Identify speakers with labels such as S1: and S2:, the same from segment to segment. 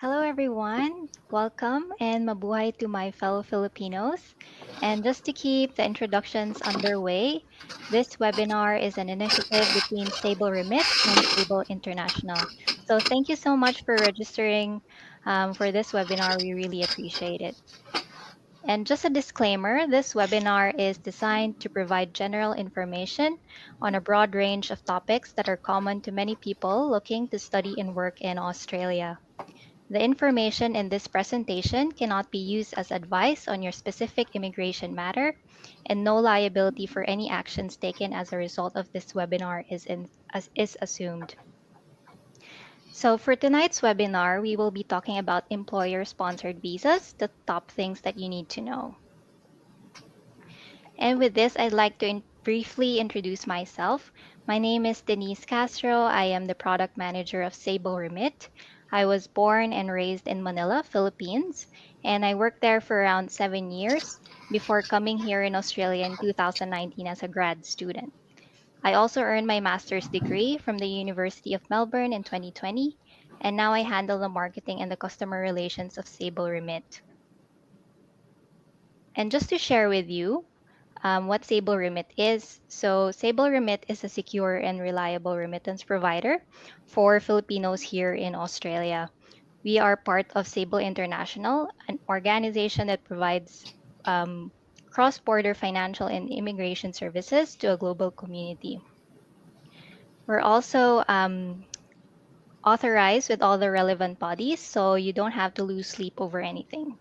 S1: Hello, everyone. Welcome and mabuhay to my fellow Filipinos. And just to keep the introductions underway, this webinar is an initiative between Sable Remit and Sable International. So thank you so much for registering for this webinar. We really appreciate it. And just a disclaimer, this webinar is designed to provide general information on a broad range of topics that are common to many people looking to study and work in Australia. The information in this presentation cannot be used as advice on your specific immigration matter, and no liability for any actions taken as a result of this webinar is assumed. So for tonight's webinar, we will be talking about employer-sponsored visas, the top things that you need to know. And with this, I'd like to briefly introduce myself. My name is Denise Castro. I am the product manager of Sable Remit. I was born and raised in Manila, Philippines, and I worked there for around 7 years before coming here in Australia in 2019 as a grad student. I also earned my master's degree from the University of Melbourne in 2020, and now I handle the marketing and the customer relations of Sable Remit. And just to share with you, what Sable Remit is. So, Sable Remit is a secure and reliable remittance provider for Filipinos here in Australia. We are part of Sable International, an organization that provides um, cross border financial and immigration services to a global community. We're also authorized with all the relevant bodies, so you don't have to lose sleep over anything.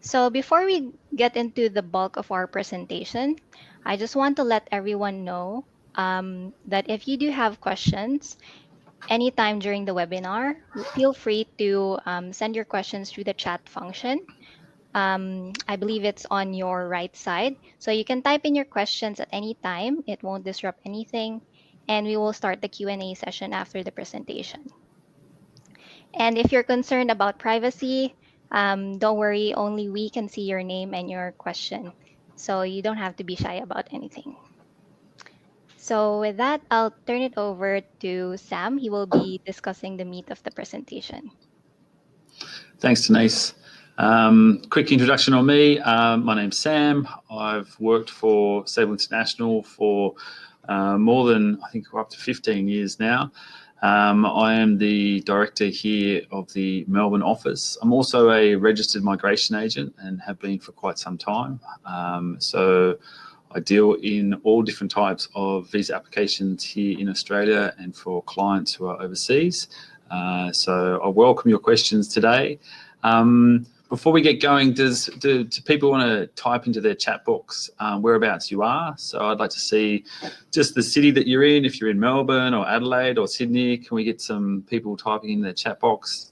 S1: So before we get into the bulk of our presentation, I just want to let everyone know that if you do have questions anytime during the webinar, feel free to send your questions through the chat function. I believe it's on your right side. So you can type in your questions at any time. It won't disrupt anything. And we will start the Q&A session after the presentation. And if you're concerned about privacy, don't worry, only we can see your name and your question. So you don't have to be shy about anything. So with that, I'll turn it over to Sam. He will be discussing the meat of the presentation.
S2: Thanks, Denise. Quick introduction on me. My name's Sam. I've worked for Sable International for more than, I think, up to 15 years now. I am the director here of the Melbourne office. I'm also a registered migration agent and have been for quite some time. So I deal in all different types of visa applications here in Australia and for clients who are overseas. So I welcome your questions today. Before we get going, do people want to type into their chat box whereabouts you are? So I'd like to see just the city that you're in, if you're in Melbourne or Adelaide or Sydney. Can we get some people typing in their chat box?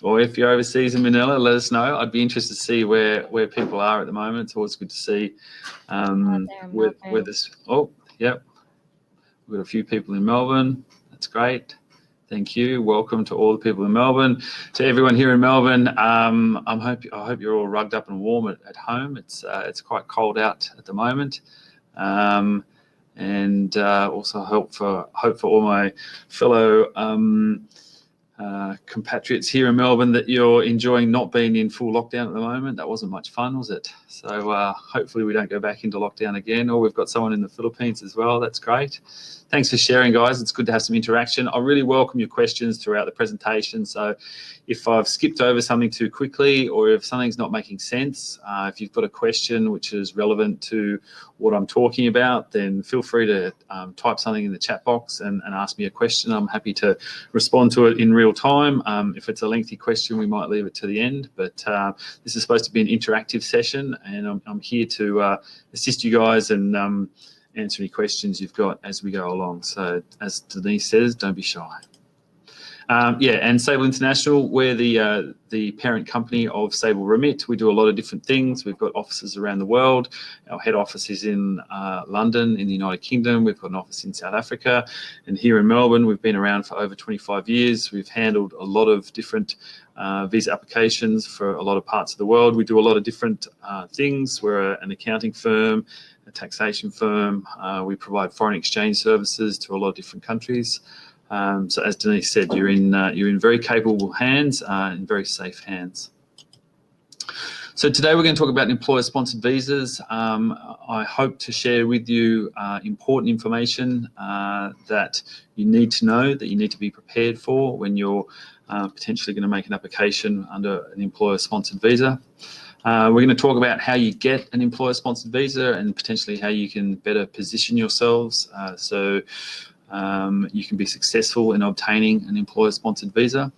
S2: Or if you're overseas in Manila, let us know. I'd be interested to see where people are at the moment. It's always good to see where this. Oh, yep. We've got a few people in Melbourne. That's great. Thank you. Welcome to all the people in Melbourne. To everyone here in Melbourne, I hope you're all rugged up and warm at home. It's quite cold out at the moment, and also hope for all my fellow compatriots here in Melbourne that you're enjoying not being in full lockdown at the moment. That wasn't much fun, was it? So hopefully we don't go back into lockdown again. Or we've got someone in the Philippines as well. That's great. Thanks for sharing, guys. It's good to have some interaction. I really welcome your questions throughout the presentation. So if I've skipped over something too quickly or if something's not making sense, if you've got a question which is relevant to what I'm talking about, then feel free to type something in the chat box and ask me a question. I'm happy to respond to it in real time. If it's a lengthy question, we might leave it to the end. But this is supposed to be an interactive session, and I'm here to assist you guys and answer any questions you've got as we go along. So as Denise says, don't be shy. And Sable International, we're the parent company of Sable Remit. We do a lot of different things. We've got offices around the world. Our head office is in London in the United Kingdom. We've got an office in South Africa. And here in Melbourne, we've been around for over 25 years. We've handled a lot of different visa applications for a lot of parts of the world. We do a lot of different things. We're an accounting firm, a taxation firm. We provide foreign exchange services to a lot of different countries. So as Denise said, you're in very capable hands, in very safe hands. So today we're going to talk about employer-sponsored visas. I hope to share with you important information that you need to know, that you need to be prepared for when you're potentially going to make an application under an employer-sponsored visa. We're going to talk about how you get an employer-sponsored visa and potentially how you can better position yourselves so you can be successful in obtaining an employer-sponsored visa.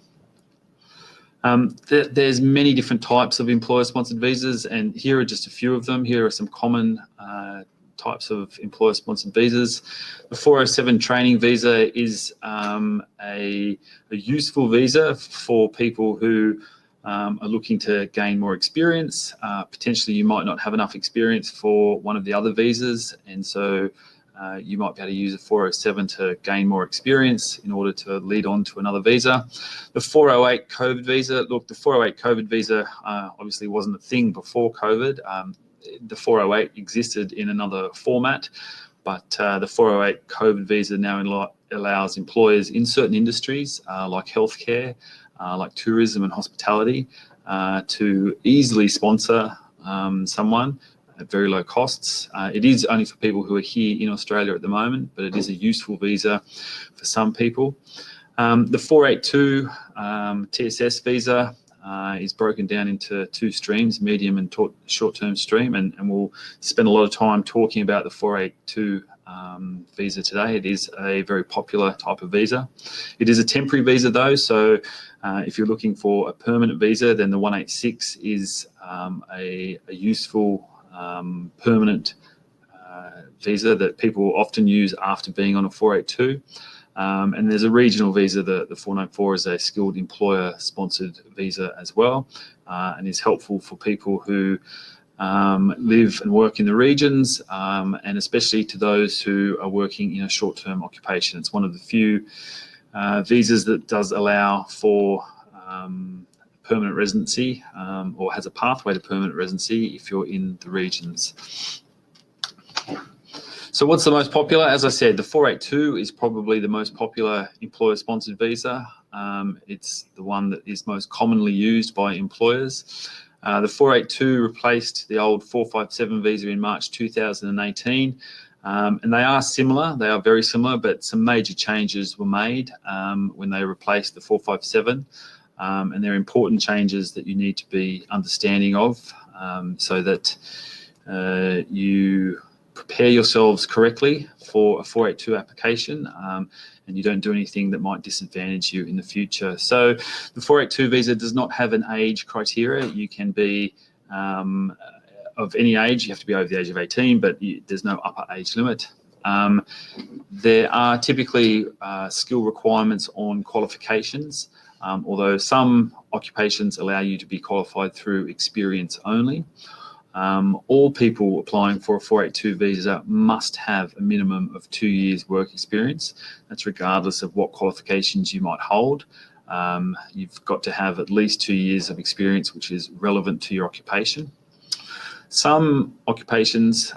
S2: There's many different types of employer-sponsored visas, and here are just a few of them. Here are some common types of employer-sponsored visas. The 407 training visa is a useful visa for people who are looking to gain more experience. Potentially you might not have enough experience for one of the other visas, and so you might be able to use a 407 to gain more experience in order to lead on to another visa. The 408 COVID visa, look, the 408 COVID visa obviously wasn't a thing before COVID. The 408 existed in another format, but the 408 COVID visa now allows employers in certain industries like healthcare, like tourism and hospitality, to easily sponsor someone at very low costs. It is only for people who are here in Australia at the moment, but it is a useful visa for some people. The 482 TSS visa is broken down into two streams, medium and short-term stream, and we'll spend a lot of time talking about the 482 visa today. It is a very popular type of visa. It is a temporary visa though, so if you're looking for a permanent visa, then the 186 is a useful permanent visa that people often use after being on a 482. And there's a regional visa, the 494 is a skilled employer sponsored visa as well, and is helpful for people who live and work in the regions, and especially to those who are working in a short-term occupation. It's one of the few visas that does allow for permanent residency, or has a pathway to permanent residency if you're in the regions. So what's the most popular? As I said, the 482 is probably the most popular employer-sponsored visa. It's the one that is most commonly used by employers. The 482 replaced the old 457 visa in March 2018. And they are similar, they are very similar, but some major changes were made when they replaced the 457. And they're important changes that you need to be understanding of, so that you prepare yourselves correctly for a 482 application, and you don't do anything that might disadvantage you in the future. So the 482 visa does not have an age criteria. You can be of any age. You have to be over the age of 18, but there's no upper age limit. There are typically skill requirements on qualifications, although some occupations allow you to be qualified through experience only. All people applying for a 482 visa must have a minimum of 2 years work experience. That's regardless of what qualifications you might hold. You've got to have at least 2 years of experience which is relevant to your occupation. Some occupations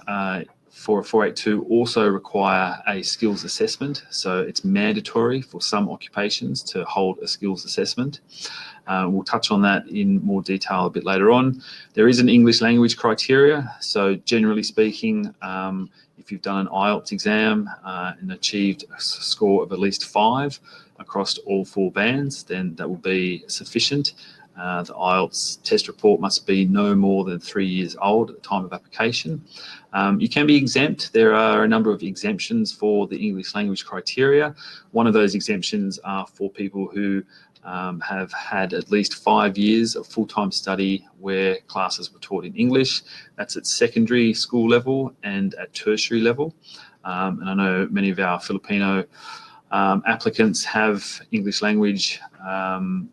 S2: for a 482 also require a skills assessment, so it's mandatory for some occupations to hold a skills assessment. We'll touch on that in more detail a bit later on. There is an English language criteria, so generally speaking, if you've done an IELTS exam and achieved a score of at least 5 across all 4 bands, then that will be sufficient. The IELTS test report must be no more than 3 years old at the time of application. You can be exempt. There are a number of exemptions for the English language criteria. One of those exemptions are for people who have had at least 5 years of full-time study where classes were taught in English. That's at secondary school level and at tertiary level. And I know many of our Filipino applicants have English language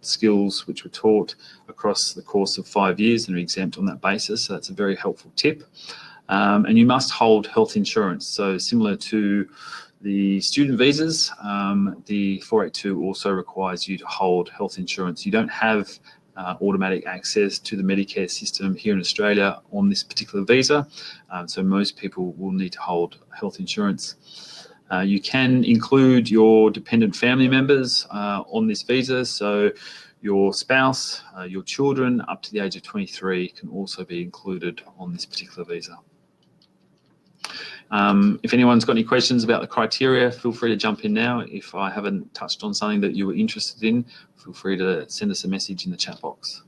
S2: skills which were taught across the course of 5 years and are exempt on that basis. So that's a very helpful tip. And you must hold health insurance. So similar to the student visas, the 482 also requires you to hold health insurance. You don't have automatic access to the Medicare system here in Australia on this particular visa. So most people will need to hold health insurance. You can include your dependent family members on this visa, so your spouse, your children up to the age of 23 can also be included on this particular visa. If anyone's got any questions about the criteria, feel free to jump in now. If I haven't touched on something that you were interested in, feel free to send us a message in the chat box.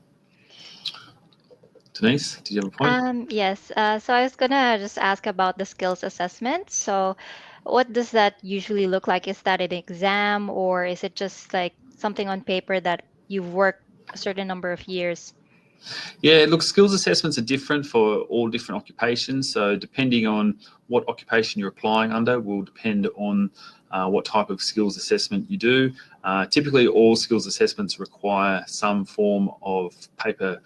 S2: Denise, did you have a point?
S1: Yes. So I was gonna just ask about the skills assessment. So, what does that usually look like? Is that an exam, or is it just like something on paper that you've worked a certain number of years?
S2: Yeah, look, skills assessments are different for all different occupations. So depending on what occupation you're applying under will depend on what type of skills assessment you do. Typically, all skills assessments require some form of paper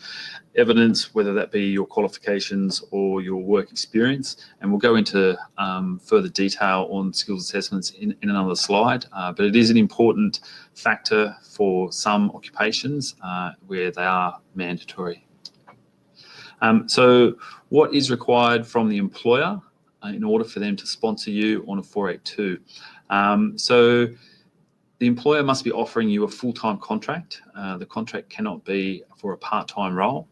S2: evidence, whether that be your qualifications or your work experience. And we'll go into further detail on skills assessments in another slide. But it is an important factor for some occupations where they are mandatory. So what is required from the employer in order for them to sponsor you on a 482? So the employer must be offering you a full-time contract. The contract cannot be for a part-time role.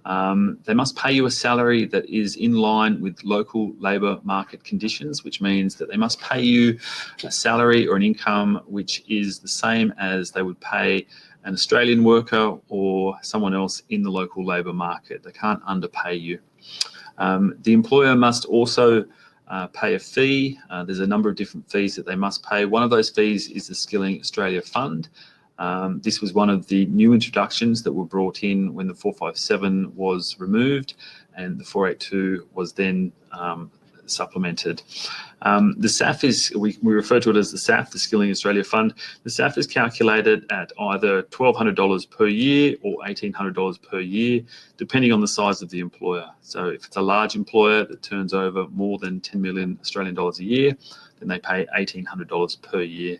S2: They must pay you a salary that is in line with local labour market conditions, which means that they must pay you a salary or an income which is the same as they would pay an Australian worker or someone else in the local labour market. They can't underpay you. The employer must also pay a fee. There's a number of different fees that they must pay. One of those fees is the Skilling Australia Fund. This was one of the new introductions that were brought in when the 457 was removed and the 482 was then supplemented. The SAF is, we refer to it as the SAF, the Skilling Australia Fund. The SAF is calculated at either $1,200 per year or $1,800 per year, depending on the size of the employer. So if it's a large employer that turns over more than 10 million Australian dollars a year, then they pay $1,800 per year.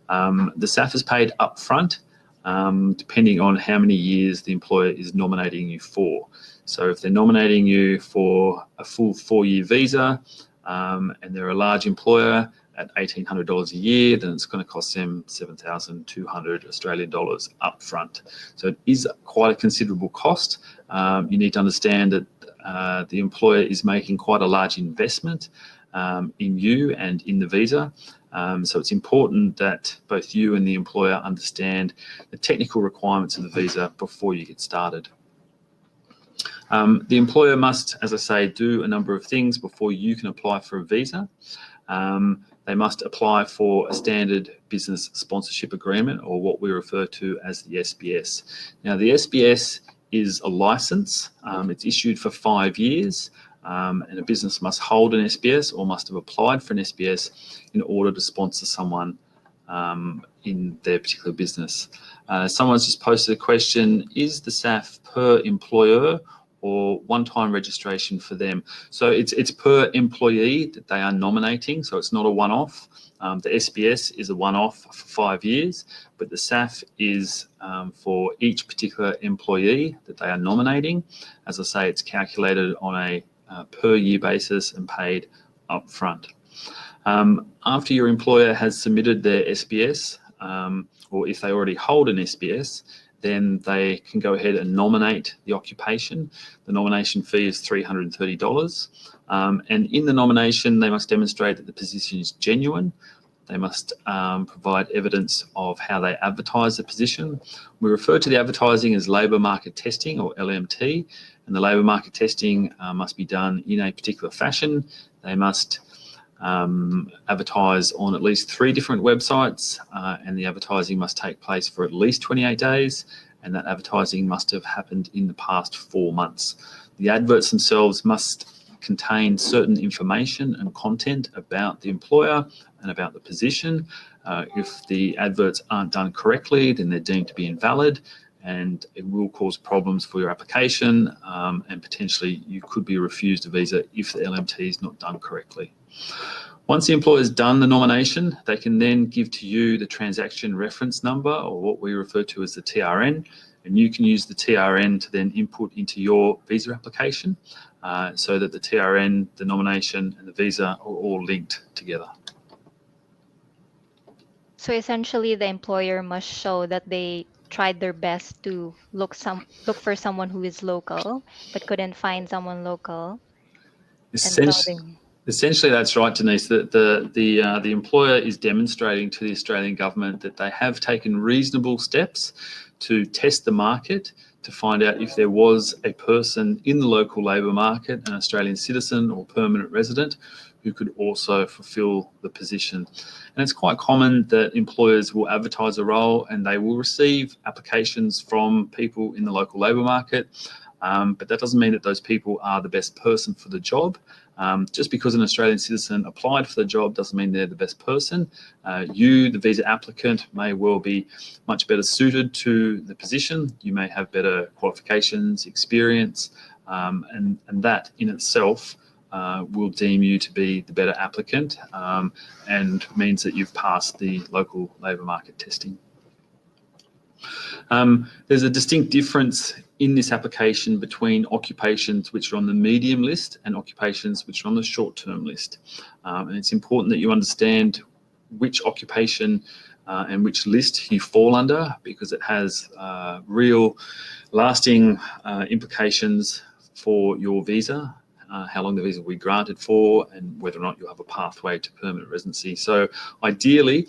S2: The SAF is paid up front, depending on how many years the employer is nominating you for. So if they're nominating you for a full 4-year visa and they're a large employer at $1,800 a year, then it's going to cost them 7,200 Australian dollars up front. So it is quite a considerable cost. You need to understand that the employer is making quite a large investment in you and in the visa. So it's important that both you and the employer understand the technical requirements of the visa before you get started. The employer must, as I say, do a number of things before you can apply for a visa. They must apply for a standard business sponsorship agreement, or what we refer to as the SBS. Now, the SBS is a license. It's issued for 5 years. And a business must hold an SBS or must have applied for an SBS in order to sponsor someone in their particular business. Someone's just posted a question, is the SAF per employer or one-time registration for them? So it's per employee that they are nominating, so it's not a one-off. The SBS is a one-off for 5 years, but the SAF is for each particular employee that they are nominating. As I say, it's calculated on a per year basis and paid up front. After your employer has submitted their SBS, or if they already hold an SBS, then they can go ahead and nominate the occupation. The nomination fee is $330. And in the nomination, they must demonstrate that the position is genuine. They must provide evidence of how they advertise the position. We refer to the advertising as labour market testing, or LMT, and the labour market testing must be done in a particular fashion. They must advertise on at least 3 different websites, and the advertising must take place for at least 28 days, and that advertising must have happened in the past 4 months. The adverts themselves must contain certain information and content about the employer and about the position. If the adverts aren't done correctly, then they're deemed to be invalid, and it will cause problems for your application, and potentially you could be refused a visa if the LMT is not done correctly. Once the employer's done the nomination, they can then give to you the transaction reference number, or what we refer to as the TRN, and you can use the TRN to then input into your visa application, so that the TRN, the nomination and the visa are all linked together.
S1: So essentially, the employer must show that they tried their best to look for someone who is local, but couldn't find someone local, and so
S2: Essentially, essentially, that's right, Denise. That the employer is demonstrating to the Australian government that they have taken reasonable steps to test the market to find out if there was a person in the local labour market, an Australian citizen or permanent resident, who could also fulfil the position. And it's quite common that employers will advertise a role and they will receive applications from people in the local labour market. But that doesn't mean that those people are the best person for the job. Just because an Australian citizen applied for the job doesn't mean they're the best person. You, the visa applicant, may well be much better suited to the position. You may have better qualifications, experience, and that in itself will deem you to be the better applicant, and means that you've passed the local labour market testing. There's a distinct difference in this application between occupations which are on the medium list and occupations which are on the short-term list. And it's important that you understand which occupation and which list you fall under, because it has real lasting implications for your visa, how long the visa will be granted for, and whether or not you'll have a pathway to permanent residency. So ideally,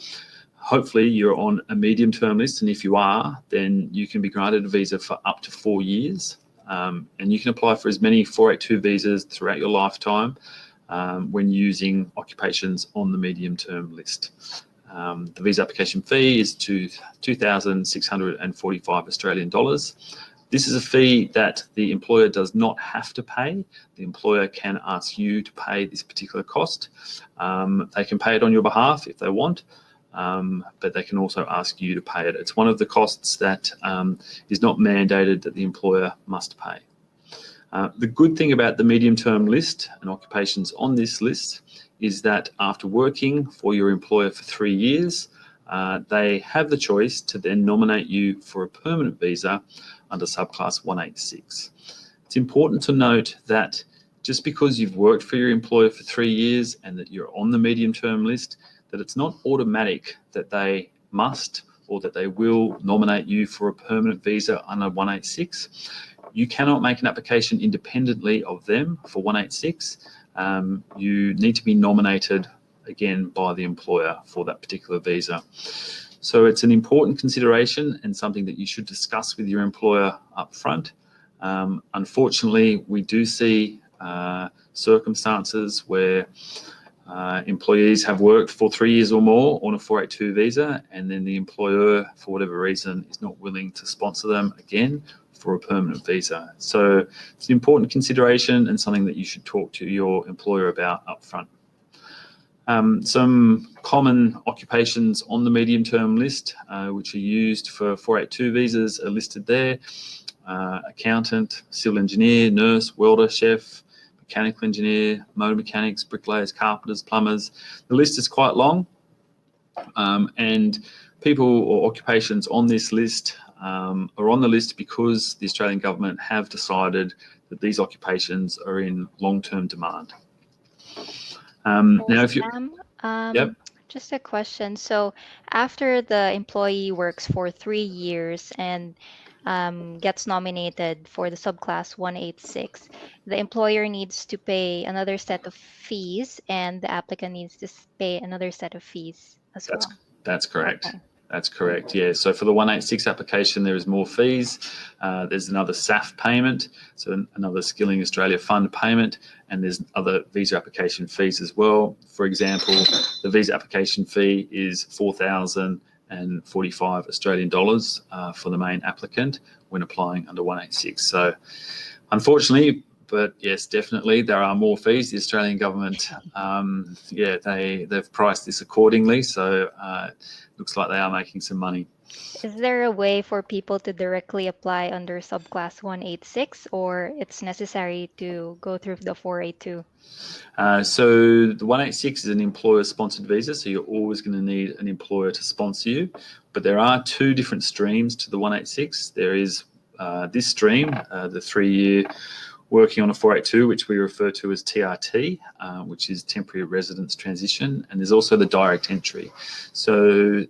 S2: hopefully you're on a medium-term list, and if you are, then you can be granted a visa for up to 4 years. And you can apply for as many 482 visas throughout your lifetime when using occupations on the medium-term list. The visa application fee is $2,645 Australian dollars. This is a fee that the employer does not have to pay. The employer can ask you to pay this particular cost. They can pay it on your behalf if they want. But they can also ask you to pay it. It's one of the costs that is not mandated that the employer must pay. The good thing about the medium-term list and occupations on this list is that after working for your employer for 3 years, they have the choice to then nominate you for a permanent visa under subclass 186. It's important to note that just because you've worked for your employer for 3 years and that you're on the medium-term list, that it's not automatic that they must or that they will nominate you for a permanent visa under 186. You cannot make an application independently of them for 186. You need to be nominated again by the employer for that particular visa. So it's an important consideration and something that you should discuss with your employer up front. Unfortunately, we do see circumstances where employees have worked for 3 years or more on a 482 visa, and then the employer, for whatever reason, is not willing to sponsor them again for a permanent visa. So it's an important consideration and something that you should talk to your employer about up front. Some common occupations on the medium-term list, which are used for 482 visas, are listed there. Accountant, civil engineer, nurse, welder, chef, mechanical engineer, motor mechanics, bricklayers, carpenters, plumbers. The list is quite long, and people or occupations on this list are on the list because the Australian government have decided that these occupations are in long-term demand. Now, if you,
S1: Sam,
S2: yep,
S1: just a question. So after the employee works for 3 years and gets nominated for the subclass 186, the employer needs to pay another set of fees, and the applicant needs to pay another set of fees as
S2: That's
S1: well.
S2: that's correct.
S1: Okay.
S2: That's correct. Yeah. So for the 186 application, there is more fees. There's another SAF payment, so another Skilling Australia Fund payment, and there's other visa application fees as well. For example, the visa application fee is 4,045 Australian dollars for the main applicant when applying under 186. So, unfortunately, but yes, definitely, there are more fees. The Australian government, they've priced this accordingly. So looks like they are making some money.
S1: Is there a way for people to directly apply under subclass 186, or it's necessary to go through the 482?
S2: So the 186 is an employer-sponsored visa, so you're always going to need an employer to sponsor you. But there are two different streams to the 186. There is this stream, the 3-year working on a 482, which we refer to as TRT, which is temporary residence transition, and there's also the direct entry. So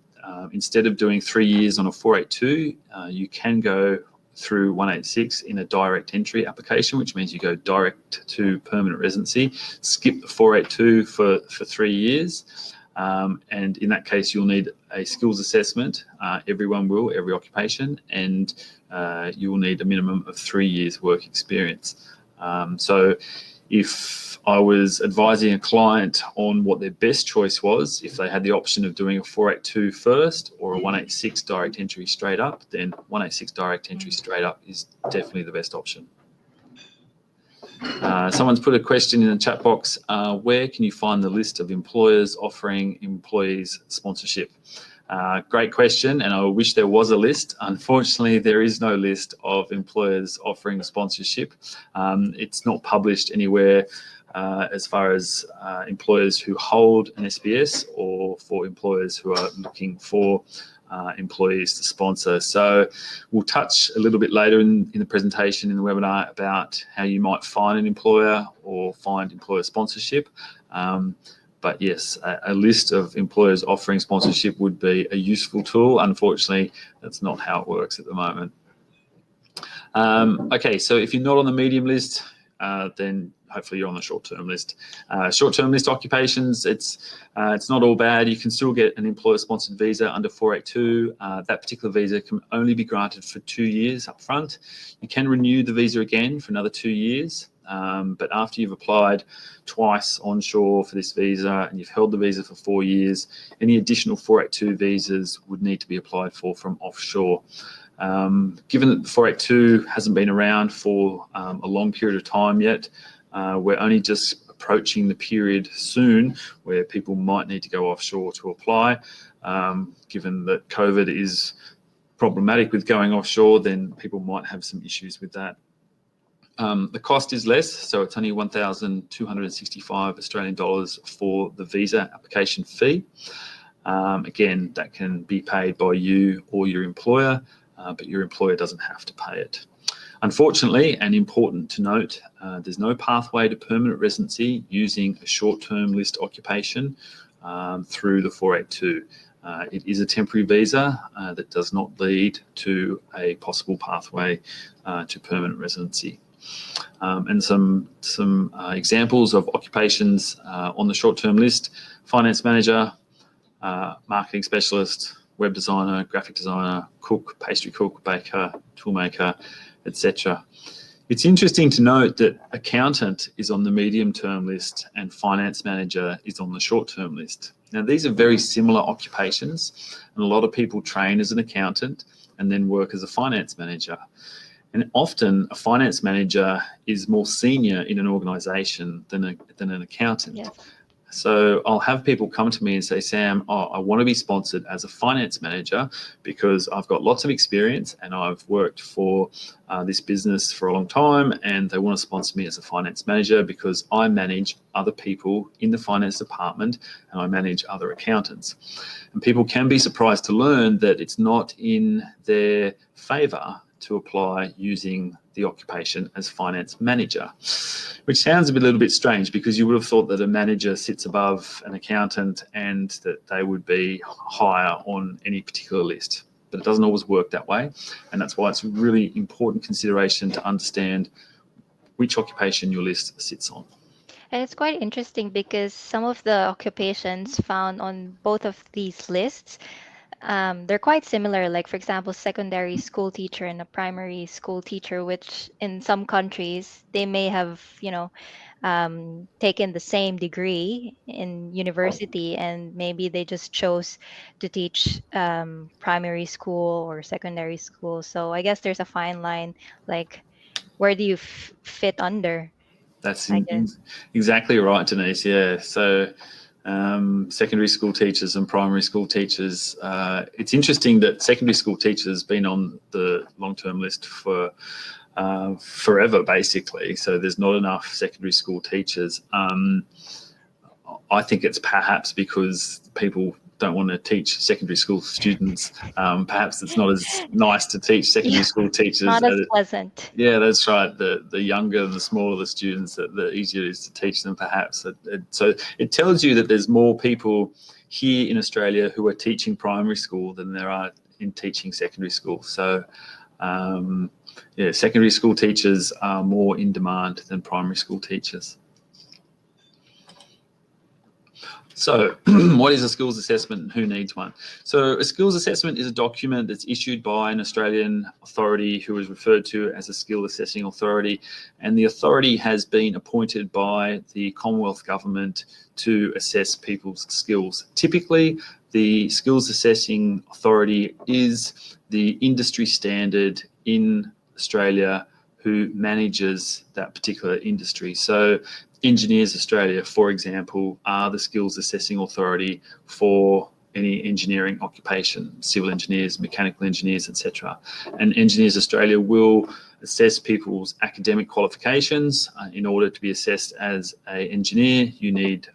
S2: instead of doing 3 years on a 482, you can go through 186 in a direct entry application, which means you go direct to permanent residency, skip the 482 for 3 years. And in that case, you'll need a skills assessment. Everyone will, every occupation, and you will need a minimum of 3 years work experience. So if I was advising a client on what their best choice was, if they had the option of doing a 482 first or a 186 direct entry straight up, then 186 direct entry straight up is definitely the best option. Someone's put a question in the chat box. Where can you find the list of employers offering employees sponsorship? Great question, and I wish there was a list. Unfortunately, there is no list of employers offering sponsorship. It's not published anywhere as far as employers who hold an SBS or for employers who are looking for employees to sponsor. So we'll touch a little bit later in the presentation in the webinar about how you might find an employer or find employer sponsorship. But yes, a list of employers offering sponsorship would be a useful tool. Unfortunately, that's not how it works at the moment. Okay, so if you're not on the medium list, then hopefully you're on the short-term list. Short-term list occupations, it's not all bad. You can still get an employer-sponsored visa under 482. That particular visa can only be granted for 2 years up front. You can renew the visa again for another 2 years. But after you've applied twice onshore for this visa and you've held the visa for 4 years, any additional 482 visas would need to be applied for from offshore. Given that the 482 hasn't been around for a long period of time yet, we're only just approaching the period soon where people might need to go offshore to apply. Given that COVID is problematic with going offshore, then people might have some issues with that. The cost is less, so it's only 1,265 Australian dollars for the visa application fee. Again, that can be paid by you or your employer, but your employer doesn't have to pay it. Unfortunately, and important to note, there's no pathway to permanent residency using a short-term list occupation through the 482. It is a temporary visa that does not lead to a possible pathway to permanent residency. And some examples of occupations on the short-term list: finance manager, marketing specialist, web designer, graphic designer, cook, pastry cook, baker, toolmaker, etc. It's interesting to note that accountant is on the medium-term list and finance manager is on the short-term list. Now, these are very similar occupations, and a lot of people train as an accountant and then work as a finance manager. And often a finance manager is more senior in an organisation than an accountant.
S1: Yes.
S2: So I'll have people come to me and say, Sam, I want to be sponsored as a finance manager because I've got lots of experience and I've worked for this business for a long time, and they want to sponsor me as a finance manager because I manage other people in the finance department and I manage other accountants. And people can be surprised to learn that it's not in their favour to apply using the occupation as finance manager, which sounds a little bit strange because you would have thought that a manager sits above an accountant and that they would be higher on any particular list. But it doesn't always work that way, and that's why it's a really important consideration to understand which occupation your list sits on.
S1: And it's quite interesting because some of the occupations found on both of these lists, they're quite similar. Like, for example, secondary school teacher and a primary school teacher, which in some countries they may have, taken the same degree in university, and maybe they just chose to teach primary school or secondary school. So I guess there's a fine line, like where do you fit under?
S2: That's
S1: I guess.
S2: exactly right, Denise. Yeah. So secondary school teachers and primary school teachers, it's interesting that secondary school teachers been on the long-term list for forever, basically. So there's not enough secondary school teachers. I think it's perhaps because people don't want to teach secondary school students. Perhaps it's not as nice to teach secondary
S1: Yeah,
S2: school teachers.
S1: not as pleasant.
S2: Yeah, that's right. The younger and the smaller the students, the easier it is to teach them, perhaps. So it tells you that there's more people here in Australia who are teaching primary school than there are in teaching secondary school. So yeah, secondary school teachers are more in demand than primary school teachers. So what is a skills assessment and who needs one? So a skills assessment is a document that's issued by an Australian authority who is referred to as a skill assessing authority, and the authority has been appointed by the Commonwealth Government to assess people's skills. Typically, the skills assessing authority is the industry standard in Australia who manages that particular industry. So Engineers Australia, for example, are the skills assessing authority for any engineering occupation, civil engineers, mechanical engineers, etc. And Engineers Australia will assess people's academic qualifications. In order to be assessed as an engineer, you need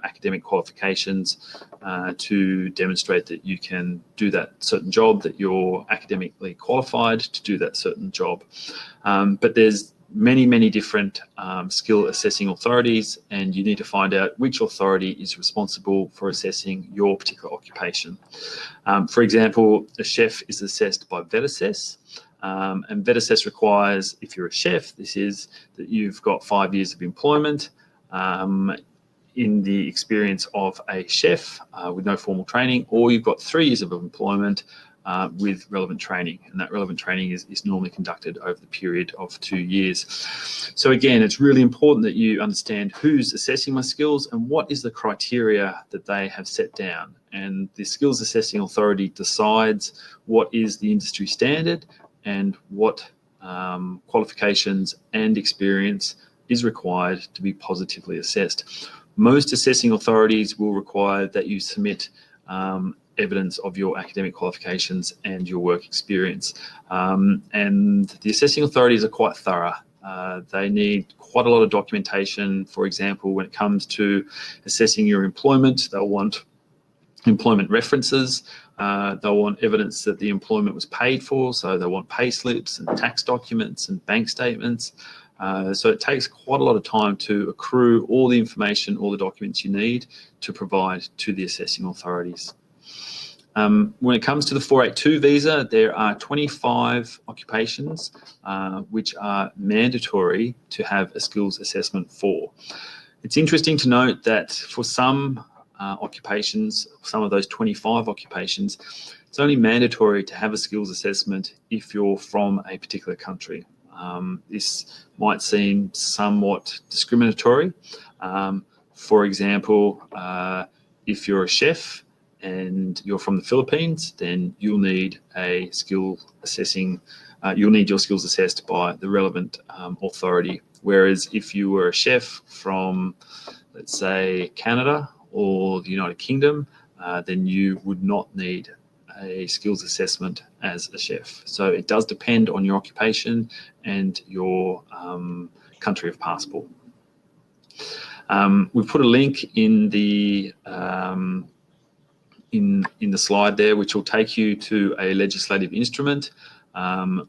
S2: academic qualifications to demonstrate that you can do that certain job, that you're academically qualified to do that certain job. But there's many different skill assessing authorities, and you need to find out which authority is responsible for assessing your particular occupation. For example, a chef is assessed by VetAssess, and VetAssess requires, if you're a chef, this is that you've got 5 years of employment in the experience of a chef with no formal training, or you've got 3 years of employment with relevant training, and that relevant training is normally conducted over the period of 2 years. So again, it's really important that you understand who's assessing my skills and what is the criteria that they have set down. And the skills assessing authority decides what is the industry standard and what qualifications and experience is required to be positively assessed. Most assessing authorities will require that you submit evidence of your academic qualifications and your work experience. And the assessing authorities are quite thorough. They need quite a lot of documentation. For example, when it comes to assessing your employment, they'll want employment references. They'll want evidence that the employment was paid for. So they want pay slips and tax documents and bank statements. So it takes quite a lot of time to accrue all the information, all the documents you need to provide to the assessing authorities. When it comes to the 482 visa, there are 25 occupations which are mandatory to have a skills assessment for. It's interesting to note that for some occupations, some of those 25 occupations, it's only mandatory to have a skills assessment if you're from a particular country. This might seem somewhat discriminatory. For example, if you're a chef and you're from the Philippines, then you'll need a skill assessing, you'll need your skills assessed by the relevant authority. Whereas if you were a chef from, let's say, Canada or the United Kingdom, then you would not need a skills assessment as a chef. So it does depend on your occupation and your country of passport. We've put a link in the in the slide there, which will take you to a legislative instrument,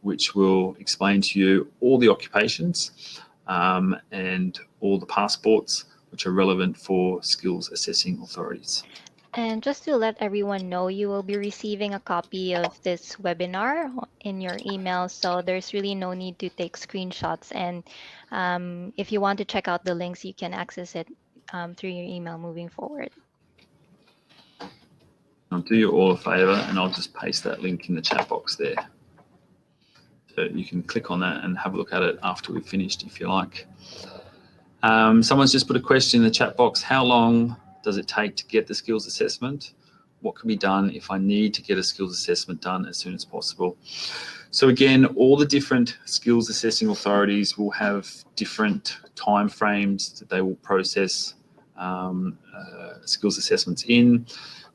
S2: which will explain to you all the occupations and all the passports which are relevant for skills assessing authorities.
S1: And just to let everyone know, you will be receiving a copy of this webinar in your email, so there's really no need to take screenshots. And if you want to check out the links, you can access it through your email moving forward.
S2: I'll do you all a favour and I'll just paste that link in the chat box there. So you can click on that and have a look at it after we've finished if you like. Someone's just put a question in the chat box. How long does it take to get the skills assessment? What can be done if I need to get a skills assessment done as soon as possible? So again, all the different skills assessing authorities will have different timeframes that they will process skills assessments in.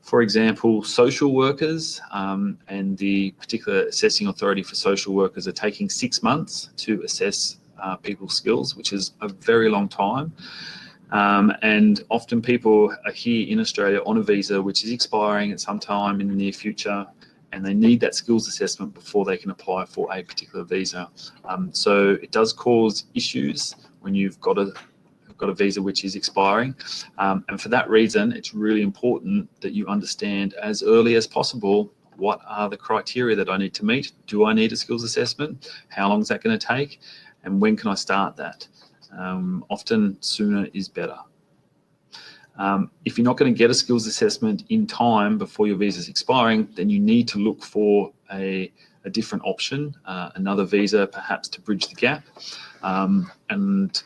S2: For example, social workers and the particular assessing authority for social workers are taking 6 months to assess people's skills, which is a very long time. And often people are here in Australia on a visa which is expiring at some time in the near future, and they need that skills assessment before they can apply for a particular visa. So it does cause issues when you've got got a visa which is expiring. And for that reason, it's really important that you understand as early as possible what are the criteria that I need to meet. Do I need a skills assessment? How long is that going to take? And when can I start that? Often sooner is better. If you're not going to get a skills assessment in time before your visa is expiring, then you need to look for a different option, another visa perhaps to bridge the gap. And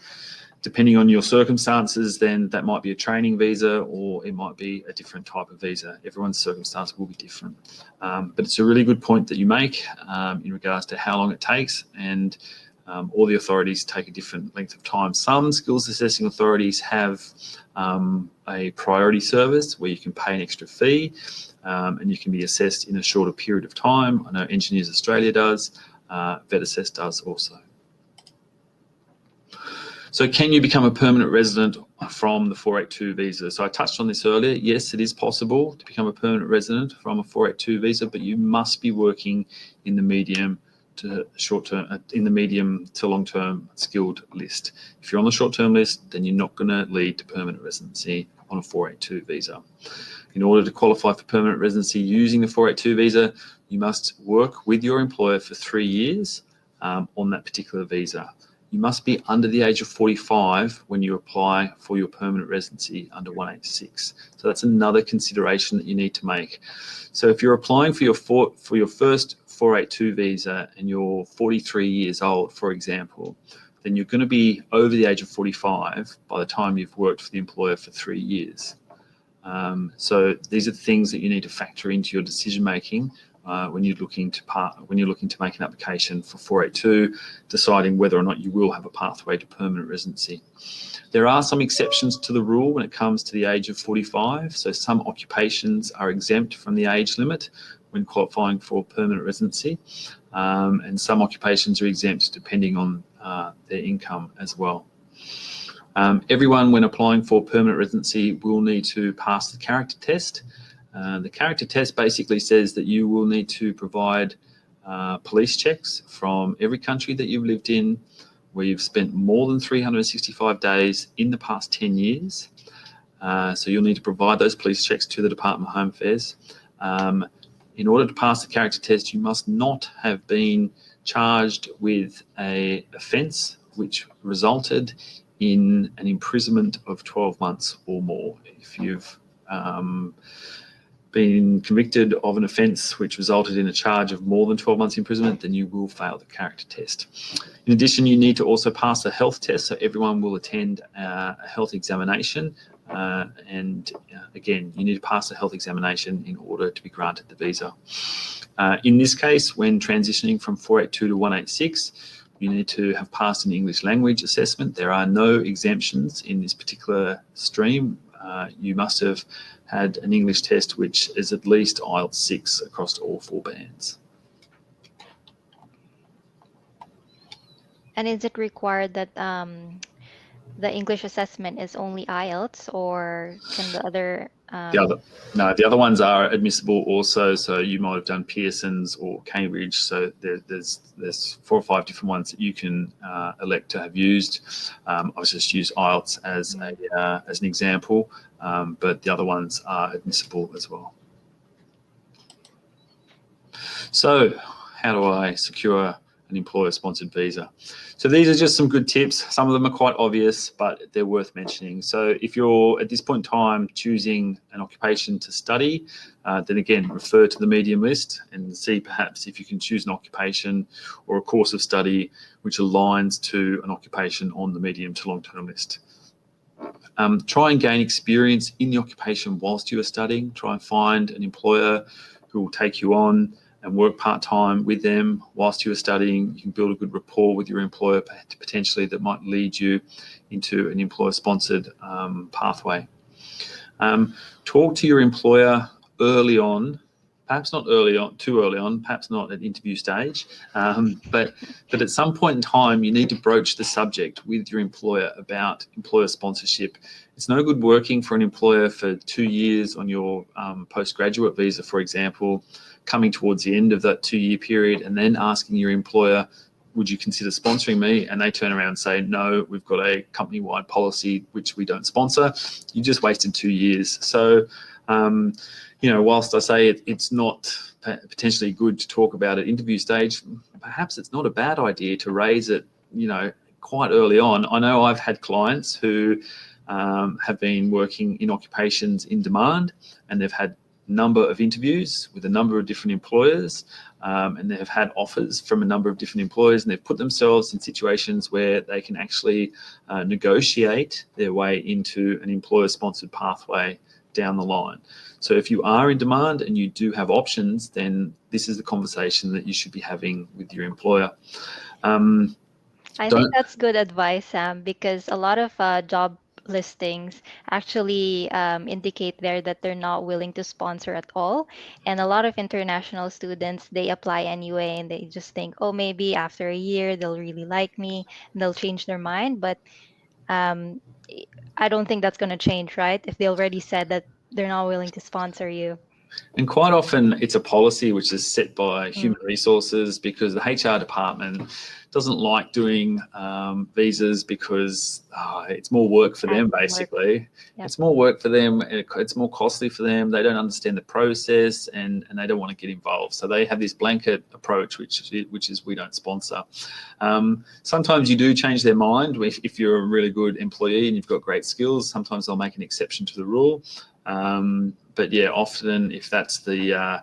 S2: depending on your circumstances, then that might be a training visa or it might be a different type of visa. Everyone's circumstance will be different. But it's a really good point that you make in regards to how long it takes, and all the authorities take a different length of time. Some skills assessing authorities have a priority service where you can pay an extra fee and you can be assessed in a shorter period of time. I know Engineers Australia does, VetAssess does also. So can you become a permanent resident from the 482 visa? So I touched on this earlier. Yes, it is possible to become a permanent resident from a 482 visa, but you must be working in the medium to short-term, in the medium to long-term skilled list. If you're on the short-term list, then you're not going to lead to permanent residency on a 482 visa. In order to qualify for permanent residency using the 482 visa, you must work with your employer for 3 years on that particular visa. You must be under the age of 45 when you apply for your permanent residency under 186. So that's another consideration that you need to make. So if you're applying for your first 482 visa and you're 43 years old, for example, then you're going to be over the age of 45 by the time you've worked for the employer for 3 years. So these are things that you need to factor into your decision making when you're looking to make an application for 482, deciding whether or not you will have a pathway to permanent residency. There are some exceptions to the rule when it comes to the age of 45. So some occupations are exempt from the age limit when qualifying for permanent residency, and some occupations are exempt depending on their income as well. Everyone, when applying for permanent residency, will need to pass the character test. The character test basically says that you will need to provide police checks from every country that you've lived in, where you've spent more than 365 days in the past 10 years. So you'll need to provide those police checks to the Department of Home Affairs. In order to pass the character test, you must not have been charged with an offence which resulted in an imprisonment of 12 months or more. If you've been convicted of an offence which resulted in a charge of more than 12 months imprisonment, then you will fail the character test. In addition, you need to also pass a health test, so everyone will attend a health examination. Again, you need to pass a health examination in order to be granted the visa. In this case, when transitioning from 482 to 186, you need to have passed an English language assessment. There are no exemptions in this particular stream. You must have had an English test which is at least IELTS 6 across all 4 bands.
S1: And is it required that the English assessment is only IELTS, or can the other?
S2: The other ones are admissible also. So you might have done Pearson's or Cambridge. So there's 4 or 5 different ones that you can elect to have used. I was just used IELTS as an example, but the other ones are admissible as well. So how do I secure an employer-sponsored visa? So these are just some good tips. Some of them are quite obvious, but they're worth mentioning. So if you're at this point in time choosing an occupation to study, then again, refer to the medium list and see perhaps if you can choose an occupation or a course of study which aligns to an occupation on the medium to long-term list. Try and gain experience in the occupation whilst you are studying. Try and find an employer who will take you on and work part-time with them whilst you are studying. You can build a good rapport with your employer potentially that might lead you into an employer-sponsored pathway. Talk to your employer early on, perhaps not too early on, perhaps not at interview stage, but at some point in time, you need to broach the subject with your employer about employer sponsorship. It's no good working for an employer for 2 years on your postgraduate visa, for example, coming towards the end of that 2-year period and then asking your employer, would you consider sponsoring me? And they turn around and say, no, we've got a company-wide policy which we don't sponsor. You just wasted 2 years. So, whilst I say it's not potentially good to talk about at interview stage, perhaps it's not a bad idea to raise it, quite early on. I know I've had clients who have been working in occupations in demand, and they've had a number of interviews with a number of different employers, and they've had offers from a number of different employers, and they've put themselves in situations where they can actually negotiate their way into an employer-sponsored pathway down the line. So if you are in demand and you do have options, then this is the conversation that you should be having with your employer.
S1: I think
S2: Don't
S1: that's good advice, Sam, because a lot of job listings actually indicate there that they're not willing to sponsor at all. And a lot of international students, they apply anyway, and they just think, oh, maybe after a year they'll really like me and they'll change their mind. But um, I I don't think that's going to change, right? If they already said that they're not willing to sponsor you.
S2: And quite often it's a policy which is set by
S1: Mm,
S2: human resources, because the HR department doesn't like doing visas because it's more work for them,
S1: admin work.
S2: basically.
S1: Yep.
S2: It's more work for them. It's more costly for them. They don't understand the process, and they don't want to get involved. So they have this blanket approach, which is we don't sponsor. Sometimes you do change their mind. If you're a really good employee and you've got great skills, sometimes they'll make an exception to the rule. But yeah, often if that's the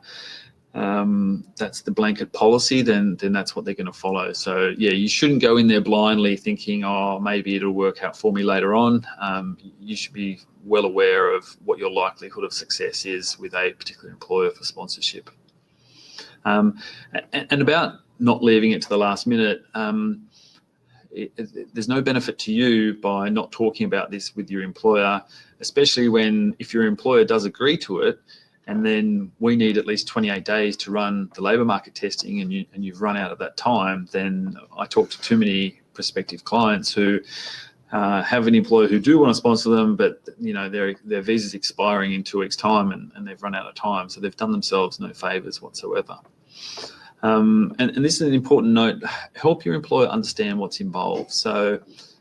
S2: blanket policy, then that's what they're going to follow. So yeah, you shouldn't go in there blindly thinking, oh, maybe it'll work out for me later on. You should be well aware of what your likelihood of success is with a particular employer for sponsorship. And about not leaving it to the last minute, there's no benefit to you by not talking about this with your employer, especially if your employer does agree to it, and then we need at least 28 days to run the labour market testing, and you've run out of that time. Then I talk to too many prospective clients who have an employer who do want to sponsor them, but their visa's expiring in 2 weeks' time, and they've run out of time, so they've done themselves no favours whatsoever. And this is an important note: help your employer understand what's involved. So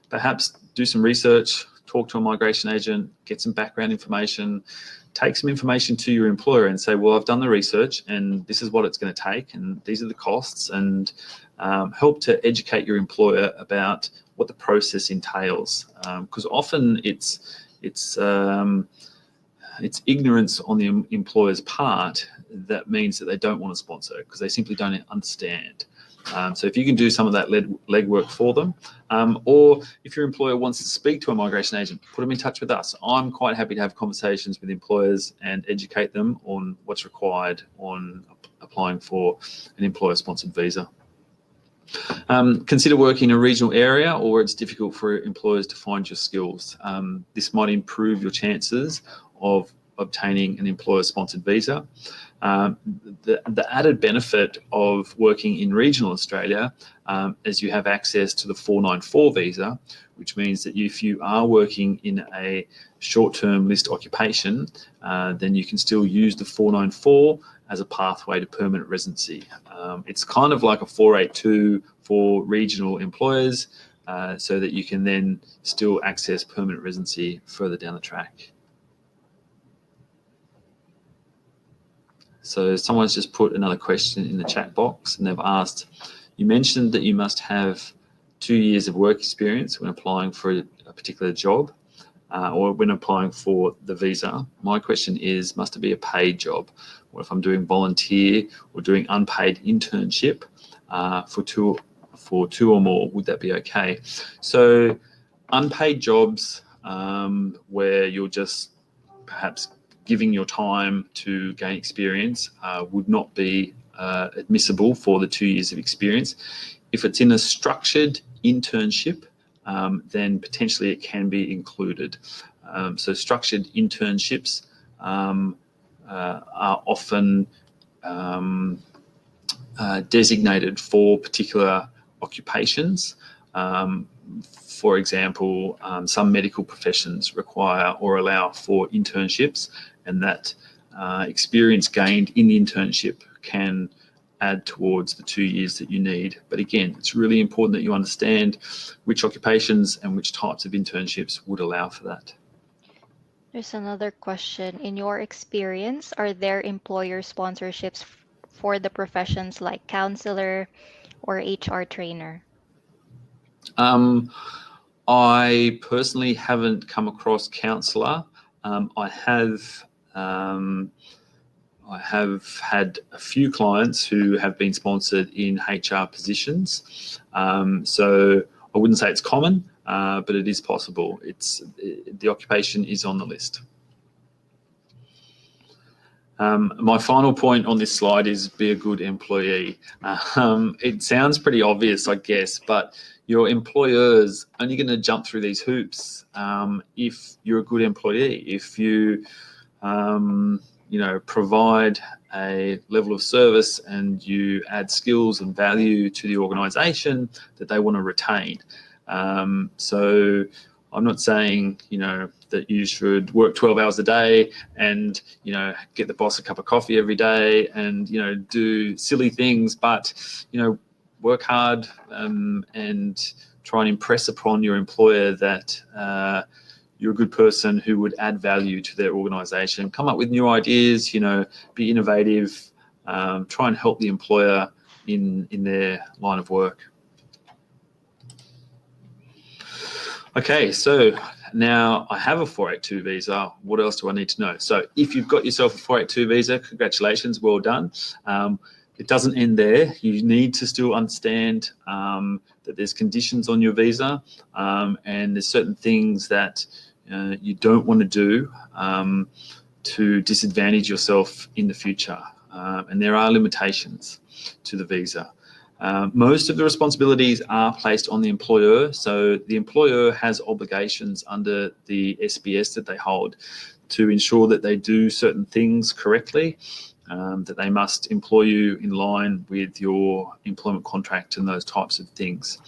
S2: perhaps do some research, talk to a migration agent, get some background information, take some information to your employer and say, well, I've done the research and this is what it's going to take and these are the costs, and help to educate your employer about what the process entails. Because often it's ignorance on the employer's part that means that they don't want to sponsor, because they simply don't understand. So if you can do some of that legwork for them, or if your employer wants to speak to a migration agent, put them in touch with us. I'm quite happy to have conversations with employers and educate them on what's required on applying for an employer-sponsored visa. Consider working in a regional area or it's difficult for employers to find your skills. This might improve your chances of obtaining an employer-sponsored visa. The added benefit of working in regional Australia is you have access to the 494 visa, which means that if you are working in a short-term list occupation, then you can still use the 494 as a pathway to permanent residency. It's kind of like a 482 for regional employers, so that you can then still access permanent residency further down the track. So someone's just put another question in the chat box, and they've asked, you mentioned that you must have 2 years of work experience when applying for a particular job, or when applying for the visa. My question is, must it be a paid job? Or if I'm doing volunteer or doing unpaid internship for two or more, would that be okay? So unpaid jobs where you're just perhaps giving your time to gain experience would not be admissible for the 2 years of experience. If it's in a structured internship, then potentially it can be included. So structured internships are often designated for particular occupations. For example, some medical professions require or allow for internships, and that experience gained in the internship can add towards the 2 years that you need. But again, it's really important that you understand which occupations and which types of internships would allow for that.
S1: There's another question. In your experience, are there employer sponsorships for the professions like counselor or HR trainer?
S2: Um, I personally haven't come across counsellor. Um, I have um, I have had a few clients who have been sponsored in HR positions. So I wouldn't say it's common, but it is possible. The occupation is on the list. My final point on this slide is be a good employee. It sounds pretty obvious, I guess, but your employer's only going to jump through these hoops if you're a good employee. If you, provide a level of service and you add skills and value to the organisation that they want to retain. So I'm not saying, that you should work 12 hours a day and, get the boss a cup of coffee every day and, do silly things, but, work hard and try and impress upon your employer that you're a good person who would add value to their organisation. Come up with new ideas, be innovative, try and help the employer in their line of work. Okay, so now I have a 482 visa. What else do I need to know? So if you've got yourself a 482 visa, congratulations, well done. It doesn't end there. You need to still understand that there's conditions on your visa and there's certain things that you don't want to do to disadvantage yourself in the future. And there are limitations to the visa. Most of the responsibilities are placed on the employer. So the employer has obligations under the SBS that they hold to ensure that they do certain things correctly, that they must employ you in line with your employment contract and those types of things.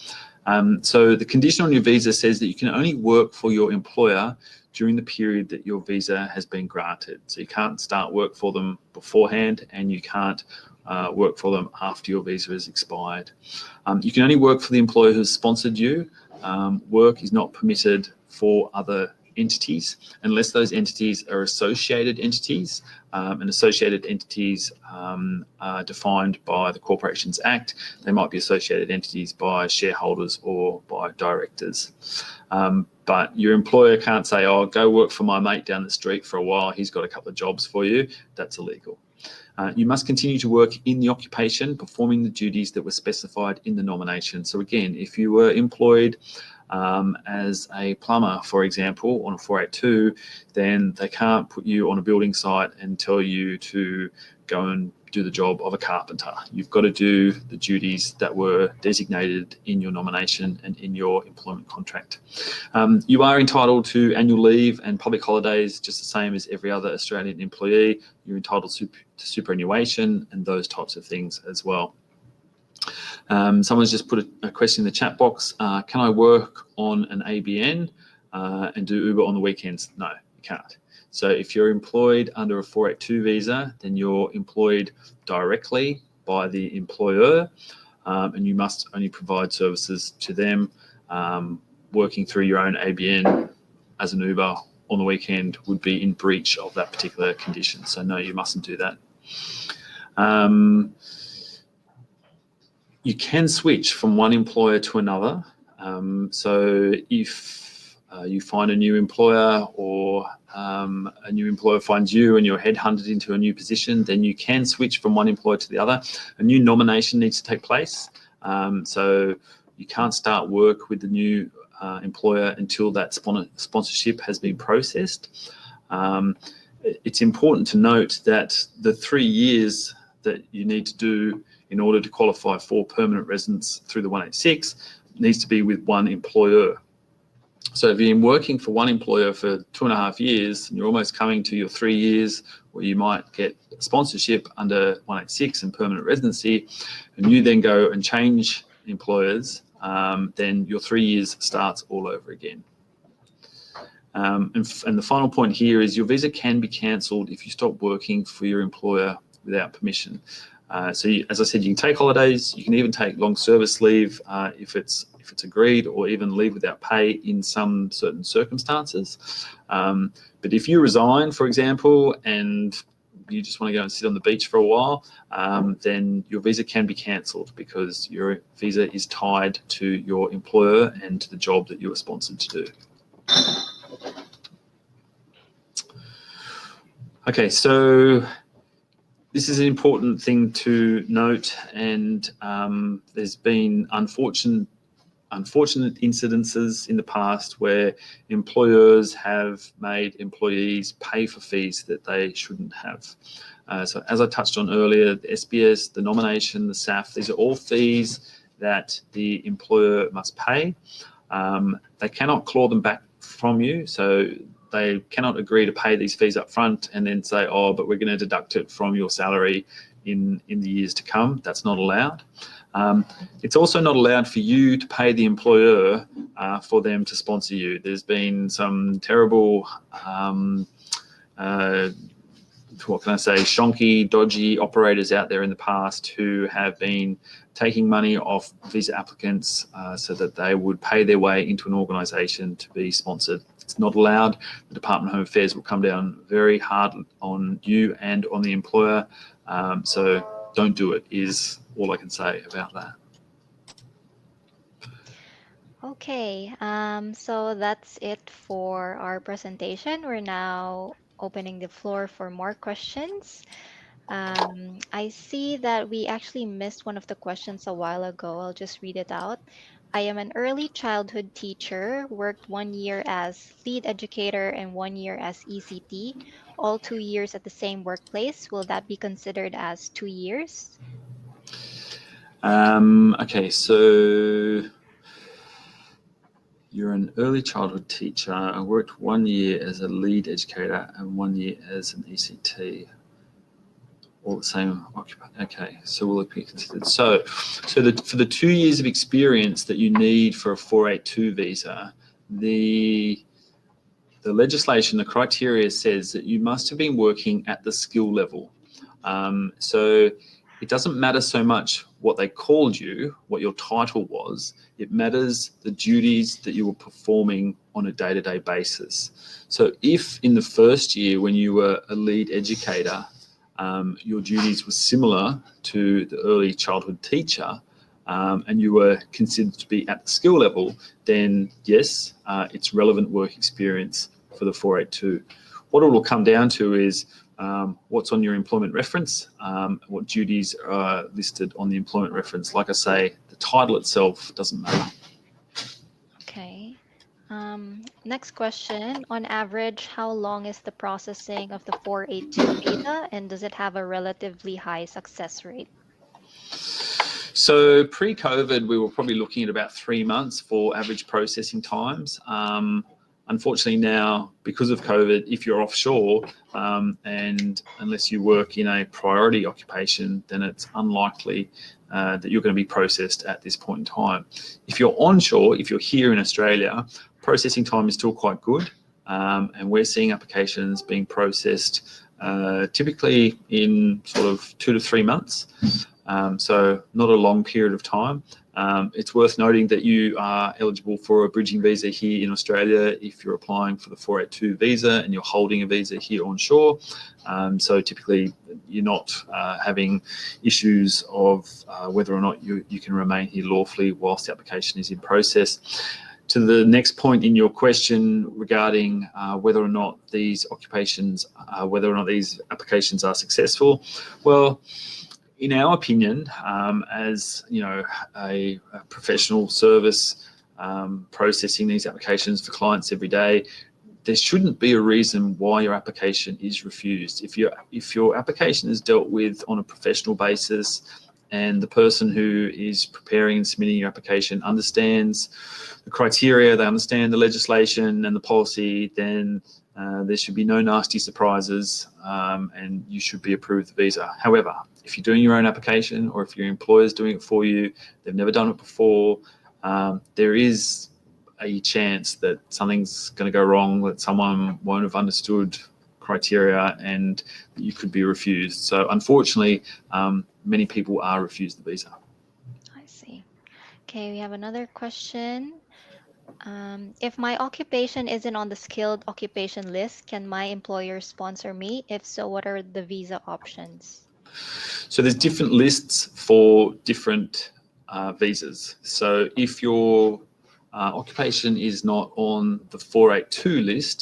S2: So the condition on your visa says that you can only work for your employer during the period that your visa has been granted. So you can't start work for them beforehand and you can't work for them after your visa has expired. You can only work for the employer who's sponsored you. Work is not permitted for other entities unless those entities are associated entities, and associated entities are defined by the Corporations Act. They might be associated entities by shareholders or by directors. But your employer can't say, oh, go work for my mate down the street for a while, he's got a couple of jobs for you. That's illegal. You must continue to work in the occupation, performing the duties that were specified in the nomination. So again, if you were employed as a plumber, for example, on a 482, then they can't put you on a building site and tell you to go and do the job of a carpenter. You've got to do the duties that were designated in your nomination and in your employment contract. You are entitled to annual leave and public holidays just the same as every other Australian employee. You're entitled to superannuation and those types of things as well. Someone's just put a question in the chat box. Can I work on an ABN and do Uber on the weekends? No, you can't. So if you're employed under a 482 visa, then you're employed directly by the employer and you must only provide services to them. Working through your own ABN as an Uber on the weekend would be in breach of that particular condition. So no, you mustn't do that. You can switch from one employer to another. So if you find a new employer or a new employer finds you and you're headhunted into a new position, then you can switch from one employer to the other. A new nomination needs to take place. So you can't start work with the new employer until that sponsorship has been processed. It's important to note that the 3 years that you need to do in order to qualify for permanent residence through the 186 needs to be with one employer. So if you've been working for one employer for 2.5 years, and you're almost coming to your 3 years where you might get sponsorship under 186 and permanent residency, and you then go and change employers, then your 3 years starts all over again. And the final point here is your visa can be cancelled if you stop working for your employer without permission. As I said, you can take holidays. You can even take long service leave if it's agreed, or even leave without pay in some certain circumstances. But if you resign, for example, and you just want to go and sit on the beach for a while, then your visa can be cancelled because your visa is tied to your employer and to the job that you were sponsored to do. Okay, so this is an important thing to note, and there's been unfortunate incidences in the past where employers have made employees pay for fees that they shouldn't have. So as I touched on earlier, the SBS, the nomination, the SAF, these are all fees that the employer must pay. They cannot claw them back from you, so they cannot agree to pay these fees up front and then say, oh, but we're going to deduct it from your salary in the years to come. That's not allowed. It's also not allowed for you to pay the employer for them to sponsor you. There's been some terrible, what can I say, shonky, dodgy operators out there in the past who have been taking money off visa applicants so that they would pay their way into an organisation to be sponsored. It's not allowed. The Department of Home Affairs will come down very hard on you and on the employer. So don't do it, is all I can say about that.
S1: Okay, so that's it for our presentation. We're now opening the floor for more questions. I see that we actually missed one of the questions a while ago. I'll just read it out. I am an early childhood teacher, worked 1 year as lead educator and 1 year as ECT, all 2 years at the same workplace. Will that be considered as 2 years?
S2: Okay, so you're an early childhood teacher. I worked 1 year as a lead educator and 1 year as an ECT. All the same occupation. Okay, so will it be considered? So for the 2 years of experience that you need for a 482 visa, the legislation, the criteria says that you must have been working at the skill level. So it doesn't matter so much what they called you, what your title was. It matters the duties that you were performing on a day-to-day basis. So if in the first year when you were a lead educator, your duties were similar to the early childhood teacher, and you were considered to be at the skill level, then yes, it's relevant work experience for the 482. What it will come down to is what's on your employment reference, what duties are listed on the employment reference. Like I say, the title itself doesn't matter.
S1: Okay. Next question. On average, how long is the processing of the 482 visa, and does it have a relatively high success rate?
S2: So pre-COVID, we were probably looking at about 3 months for average processing times. Unfortunately now, because of COVID, if you're offshore and unless you work in a priority occupation, then it's unlikely that you're going to be processed at this point in time. If you're onshore, if you're here in Australia, processing time is still quite good, and we're seeing applications being processed typically in sort of 2 to 3 months. So not a long period of time. It's worth noting that you are eligible for a bridging visa here in Australia if you're applying for the 482 visa and you're holding a visa here onshore. So typically you're not having issues of whether or not you can remain here lawfully whilst the application is in process. To the next point in your question regarding whether or not these applications are successful, well, in our opinion, as you know, a professional service processing these applications for clients every day, there shouldn't be a reason why your application is refused. If your application is dealt with on a professional basis, and the person who is preparing and submitting your application understands the criteria, they understand the legislation and the policy, then there should be no nasty surprises, and you should be approved the visa. However, if you're doing your own application or if your employer's doing it for you, they've never done it before, there is a chance that something's going to go wrong, that someone won't have understood criteria and you could be refused. So unfortunately, many people are refused the visa.
S1: I see. Okay, we have another question. If my occupation isn't on the skilled occupation list, can my employer sponsor me? If so, what are the visa options?
S2: So there's different lists for different visas. So if your occupation is not on the 482 list,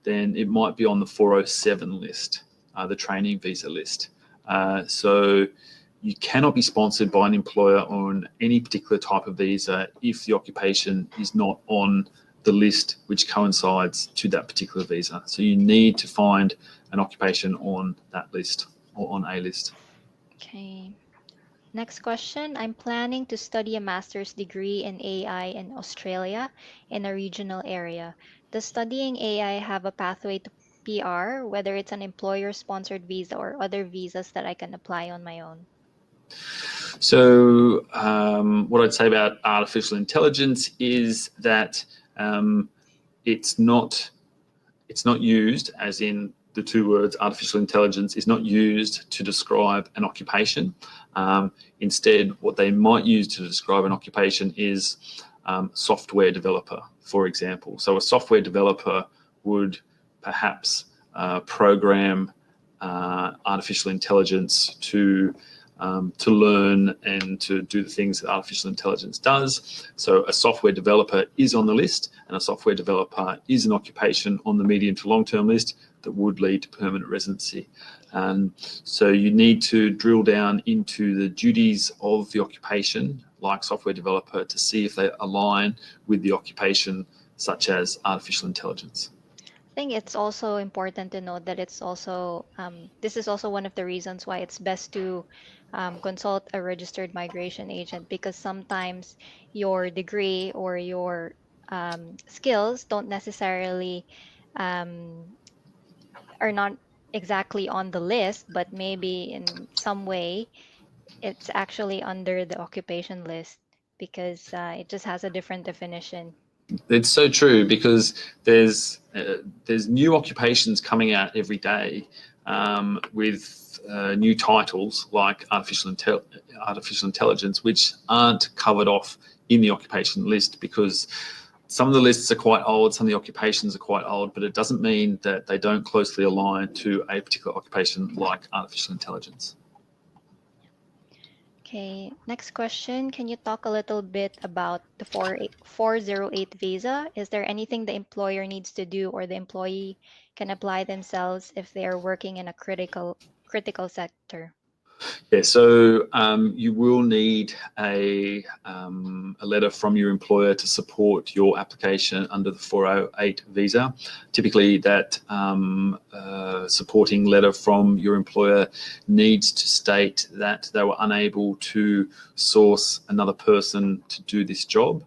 S2: then it might be on the 407 list, the training visa list. So you cannot be sponsored by an employer on any particular type of visa if the occupation is not on the list which coincides to that particular visa. So you need to find an occupation on that list or on a list.
S1: Okay. Next question. I'm planning to study a master's degree in AI in Australia in a regional area. Does studying AI have a pathway to PR, whether it's an employer sponsored visa or other visas that I can apply on my own?
S2: So, what I'd say about artificial intelligence is that um, it's not it's not used as in the two words artificial intelligence is not used to describe an occupation. Instead, what they might use to describe an occupation is software developer, for example. So a software developer would perhaps program artificial intelligence to learn and to do the things that artificial intelligence does. So a software developer is on the list, and a software developer is an occupation on the medium to long-term list that would lead to permanent residency. So you need to drill down into the duties of the occupation, like software developer, to see if they align with the occupation, such as artificial intelligence.
S1: I think it's also important to note that it's also this is also one of the reasons why it's best to consult a registered migration agent, because sometimes your degree or your skills don't necessarily um, are not exactly on the list, but maybe in some way it's actually under the occupation list because it just has a different definition.
S2: It's so true because there's new occupations coming out every day with new titles like artificial intelligence, which aren't covered off in the occupation list because some of the lists are quite old, some of the occupations are quite old, but it doesn't mean that they don't closely align to a particular occupation like artificial intelligence.
S1: Okay, next question. Can you talk a little bit about the 408 visa? Is there anything the employer needs to do or the employee can apply themselves if they are working in a critical sector?
S2: Yeah, so you will need a letter from your employer to support your application under the 408 visa. Typically, that supporting letter from your employer needs to state that they were unable to source another person to do this job.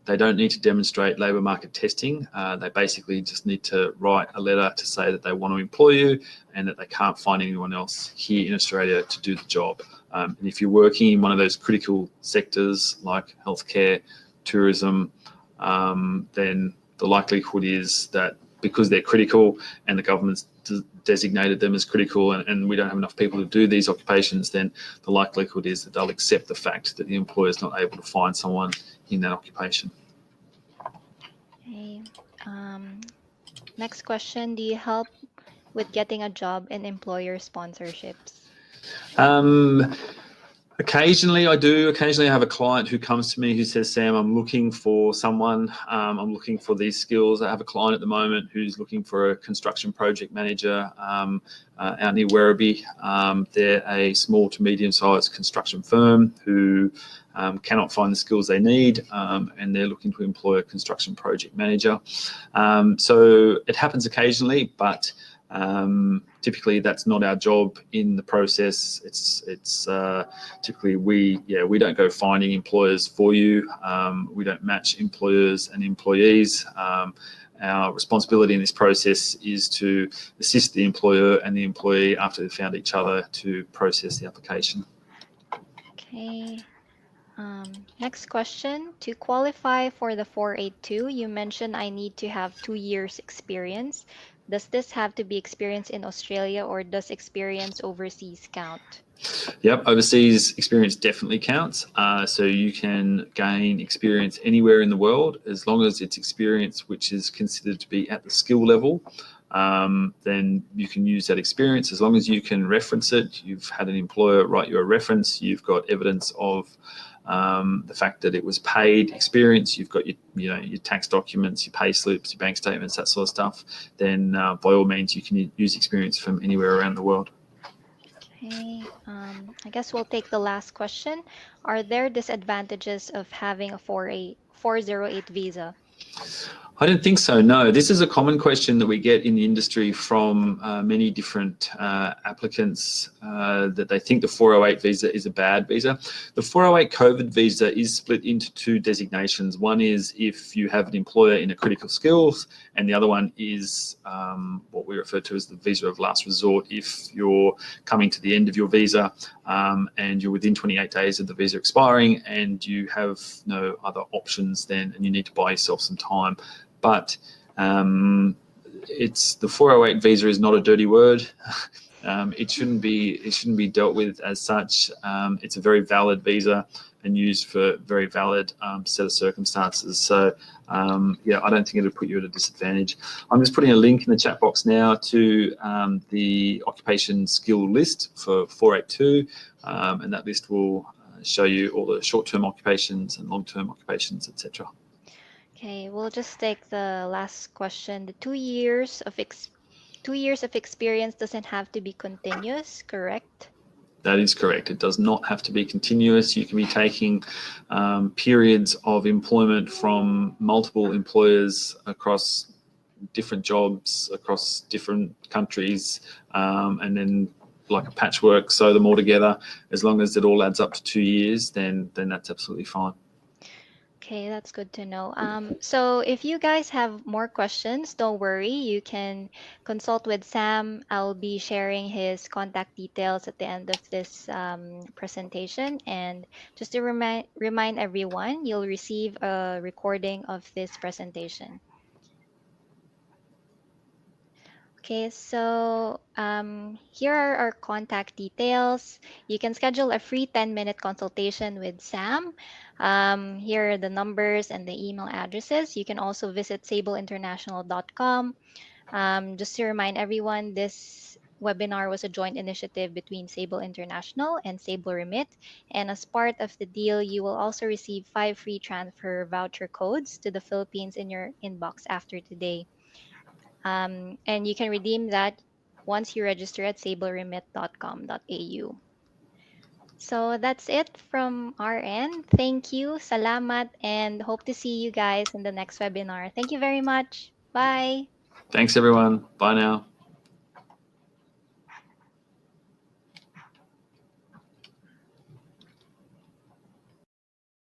S2: They don't need to demonstrate labour market testing. They basically just need to write a letter to say that they want to employ you and that they can't find anyone else here in Australia to do the job. And if you're working in one of those critical sectors like healthcare, tourism, then the likelihood is that because they're critical and the government's designated them as critical and we don't have enough people to do these occupations, then the likelihood is that they'll accept the fact that the employer is not able to find someone in that occupation.
S1: Okay. Um, Next question. Do you help with getting a job in employer sponsorships?
S2: Um, Occasionally, I do. Occasionally, I have a client who comes to me who says, Sam, I'm looking for someone. I'm looking for these skills. I have a client at the moment who's looking for a construction project manager out near Werribee. They're a small to medium-sized construction firm who cannot find the skills they need, and they're looking to employ a construction project manager. So it happens occasionally, but typically that's not our job in the process. It's typically we don't go finding employers for you. We don't match employers and employees. Our responsibility in this process is to assist the employer and the employee after they've found each other to process the application.
S1: Okay. Next question. To qualify for the 482, you mentioned I need to have 2 years experience. Does this have to be experience in Australia or does experience overseas count?
S2: Yep, overseas experience definitely counts. So you can gain experience anywhere in the world as long as it's experience which is considered to be at the skill level. Then you can use that experience as long as you can reference it. You've had an employer write you a reference. You've got evidence of the fact that it was paid experience. You've got your tax documents, your pay slips, your bank statements, that sort of stuff. Then by all means you can use experience from anywhere around the world.
S1: Okay, I guess we'll take the last question. Are there disadvantages of having a 408 visa?
S2: I don't think so. No, this is a common question that we get in the industry from many different applicants that they think the 408 visa is a bad visa. The 408 COVID visa is split into two designations. One is if you have an employer in a critical skills, and the other one is what we refer to as the visa of last resort. If you're coming to the end of your visa and you're within 28 days of the visa expiring and you have no other options then, and you need to buy yourself some time. But it's the 408 visa is not a dirty word. It shouldn't be dealt with as such. It's a very valid visa and used for very valid set of circumstances. So yeah, I don't think it'll put you at a disadvantage. I'm just putting a link in the chat box now to the occupation skill list for 482, and that list will show you all the short-term occupations and long-term occupations, etc.
S1: Okay, we'll just take the last question. The 2 years of 2 years of experience doesn't have to be continuous, correct?
S2: That is correct. It does not have to be continuous. You can be taking periods of employment from multiple employers across different jobs, across different countries, and then like a patchwork, sew them all together. As long as it all adds up to 2 years, then that's absolutely fine.
S1: Okay, that's good to know. So if you guys have more questions, don't worry. You can consult with Sam. I'll be sharing his contact details at the end of this presentation. And just to remind everyone, you'll receive a recording of this presentation. Okay, so here are our contact details. You can schedule a free 10-minute consultation with Sam. Here are the numbers and the email addresses. You can also visit sableinternational.com. Just to remind everyone, this webinar was a joint initiative between Sable International and Sable Remit. And as part of the deal, you will also receive 5 free transfer voucher codes to the Philippines in your inbox after today. And you can redeem that once you register at sableremit.com.au. So that's it from our end. Thank you, salamat, and hope to see you guys in the next webinar. Thank you very much. Bye.
S2: Thanks, everyone. Bye now.